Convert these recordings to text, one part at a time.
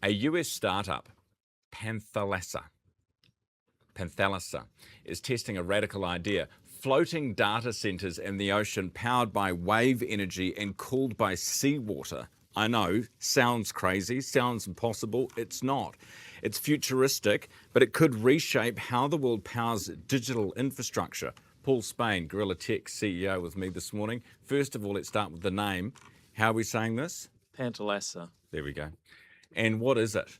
A US startup, Panthalassa, is testing a radical idea. Floating data centres in the ocean powered by wave energy and cooled by seawater. I know, sounds crazy, sounds impossible. It's not. It's futuristic, but it could reshape how the world powers digital infrastructure. Paul Spain, Gorilla Tech CEO, with me this morning. First of all, let's start with the name. How are we saying this? Panthalassa. There we go. And what is it?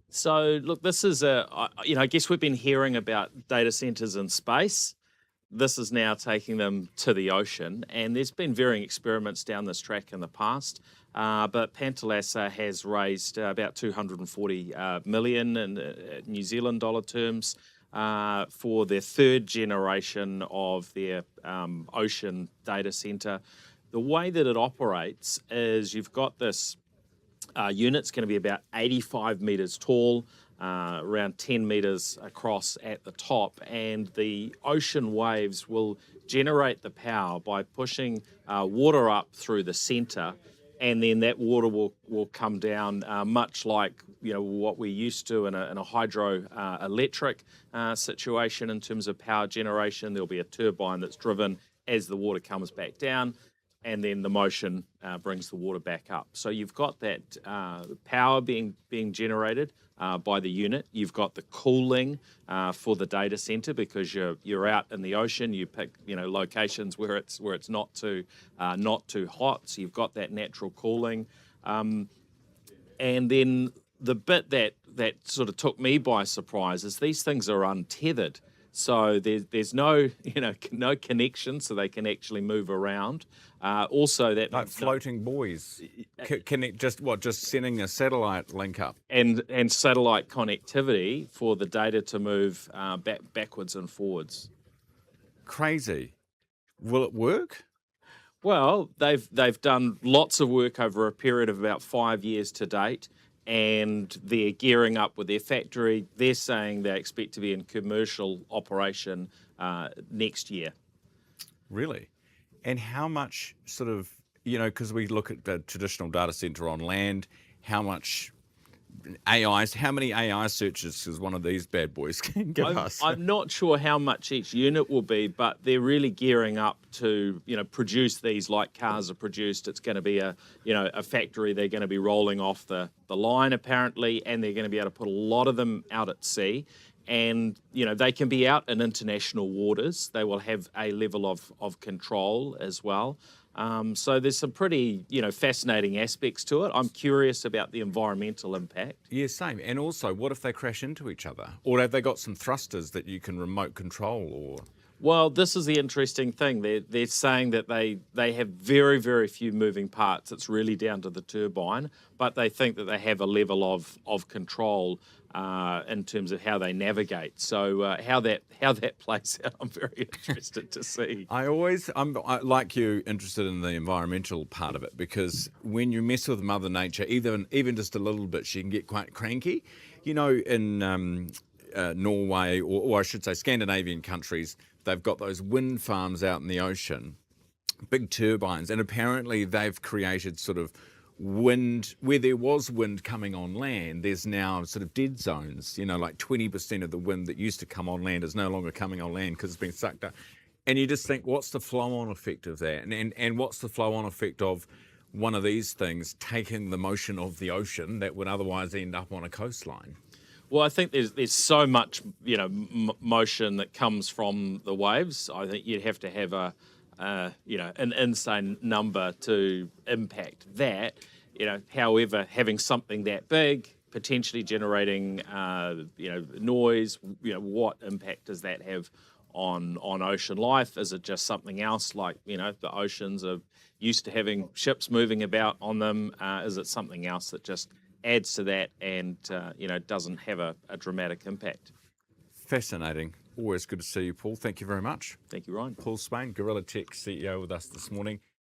So, look, this is I guess we've been hearing about data centres in space. This is now taking them to the ocean, and there's been varying experiments down this track in the past. But Pantalassa has raised about 240 million in New Zealand dollar terms for their third generation of their ocean data centre. The way that it operates is you've got this unit's going to be about 85 metres tall, around 10 metres across at the top, and the ocean waves will generate the power by pushing water up through the centre, and then that water will come down much like what we're used to in a hydroelectric situation in terms of power generation. There'll be a turbine that's driven as the water comes back down, and then the motion brings the water back up. So you've got that power being generated by the unit. You've got the cooling for the data center because you're out in the ocean. You pick locations where it's not too hot. So you've got that natural cooling, and then the bit that sort of took me by surprise is these things are untethered. So there's no no connection, so they can actually move around. Also, that like floating buoys, connect just sending a satellite link up and satellite connectivity for the data to move backwards and forwards. Crazy. Will it work? Well, they've done lots of work over a period of about 5 years to date, and they're gearing up with their factory. They're saying they expect to be in commercial operation next year. Really? And how much sort of, because we look at the traditional data center on land, how much how many AI searches does one of these bad boys can give us? I'm not sure how much each unit will be, but they're really gearing up to, produce these like cars are produced. It's going to be a factory. They're going to be rolling off the line apparently, and they're going to be able to put a lot of them out at sea. And, they can be out in international waters. They will have a level of control as well. So there's some pretty, fascinating aspects to it. I'm curious about the environmental impact. Yeah, same. And also, what if they crash into each other? Or have they got some thrusters that you can remote control? Or Well, this is the interesting thing. They're saying that they have very, very few moving parts. It's really down to the turbine, but they think that they have a level of control in terms of how they navigate. So how that plays out, I'm very interested to see. I'm like you, interested in the environmental part of it, because when you mess with Mother Nature, even just a little bit, she can get quite cranky. In Norway, or I should say Scandinavian countries, they've got those wind farms out in the ocean, big turbines, and apparently they've created sort of wind, where there was wind coming on land, there's now sort of dead zones, like 20% of the wind that used to come on land is no longer coming on land because it's been sucked up. And you just think, what's the flow-on effect of that? And what's the flow-on effect of one of these things taking the motion of the ocean that would otherwise end up on a coastline? Well, I think there's so much, motion that comes from the waves. I think you'd have to have an insane number to impact that. However, having something that big, potentially generating, noise, what impact does that have on ocean life? Is it just something else like, the oceans are used to having ships moving about on them? Is it something else that just adds to that and, doesn't have a dramatic impact? Fascinating. Always good to see you, Paul. Thank you very much. Thank you, Ryan. Paul Spain, Gorilla Tech CEO, with us this morning.